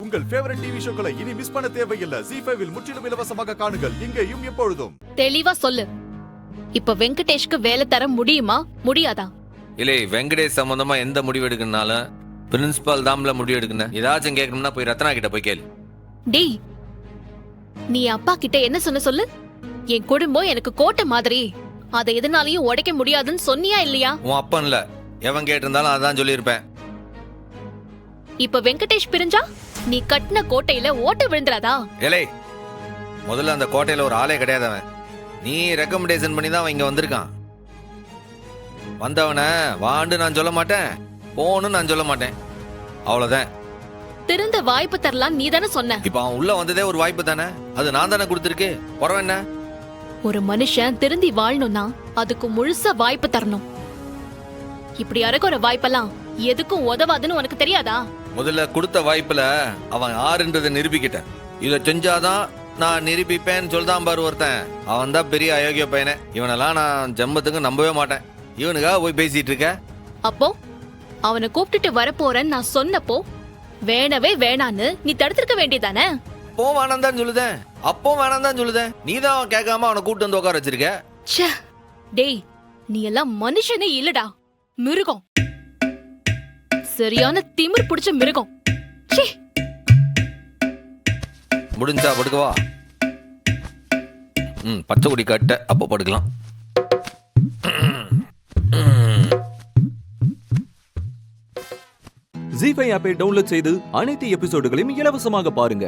உங்கள் favourite TV ஷோக்களை இனி miss பண்ண தேவையில்லை. ZEE5 இல் முற்றிலும் இலவசமாக காணுங்கள். இங்கேயும் எப்பொழுதும். தெளிவா சொல்லு. இப்ப வெங்கடேஷ்க்கு வேலை தர முடியுமா முடியாதா? இல்லை, வெங்கடேஷ் சம்பந்தமா எந்த முடிவு எடுக்கணும்னாலும் பிரின்சிபால் தாம்ல முடிவு எடுக்கணும். ஏதாச்சும் கேட்கணும்னா போய் ரத்னா கிட்ட போய் கேளு. டேய், நீ அப்பா கிட்ட என்ன சொன்ன சொல்லு. என் குடும்பம் எனக்கு கோட்டை மாதிரி, அதை எதனாலையும் உடைக்க முடியாதுன்னு சொன்னியா இல்லையா? உன் அப்பன் இல்ல, எவன் கேட்டிருந்தாலும் அதான் சொல்லியிருப்பேன். இப்ப வெங்கடேஷ் பிரிஞ்சா நீ கட்டின கோட்டையில ஓட்ட விழுந்துறாதா? ஏலே, முதல்ல அந்த கோட்டையில ஒரு ஆளே கிடையாது. அவன் நீ ரெக்கமெண்டேஷன் பண்ணி தான் அவன் இங்க வந்திருக்கான். வந்தவன வாண்டு நான் சொல்ல மாட்டேன், போன்னு நான் சொல்ல மாட்டேன். அவ்வளவுதான். திருந்த வாய்ப்பு தரலாம் நீ தானே சொன்ன. இப்ப அவன் உள்ள வந்ததே ஒரு வாய்ப்பு தானே, அது நான் தானே கொடுத்துருக்கு. குறவ என்ன? ஒரு மனுஷன் திருந்தி வாழணும்னா அதுக்கு முழுசா வாய்ப்பு தரணும். இப்படி அறகுற வாய்ப்பெல்லாம் எதுக்கும் உதவாதுன்னு உனக்கு தெரியாதா? முதல்ல கொடுத்த வாய்ப்புல அவன் யாருன்றதை நிரூபிக்கிட்டேன். இதை செஞ்சாதான் நான் நிரூபிப்பேன்னு சொல்தான் பாரு ஒருத்தன். அவன் தான் பெரிய அயோக்கிய பையனே. இவனெல்லாம் நான் ஜென்மத்துக்கு நம்பவே மாட்டேன். இவனுக்காக போய் பேசிட்டு இருக்க. அப்போ அவனை கூப்பிட்டுட்டு வரப்போறேன்னு நான் சொன்னப்போ வேணவே வேணான்னு நீ தடுத்திருக்க வேண்டியதானே? அப்போ வேணாம் தான் சொல்லுதேன், அப்போ வேணாம் தான் சொல்லுதேன். நீ தான் கேட்காம அவனை கூப்பிட்டு வந்து உட்கார வச்சிருக்க. ச்சே, டேய், நீ எல்லாம் மனுஷனே இல்லடா, மிருகம். சரியான திமிர் பிடிச்ச மிருகம். ச்சே. முடிஞ்சா படுக்கவா? பச்சை குடி கட்ட, அப்போ படுக்கலாம். ZEE5 ஆப்பை டவுன்லோட் செய்து அனைத்து எபிசோடுகளையும் இலவசமாக பாருங்க.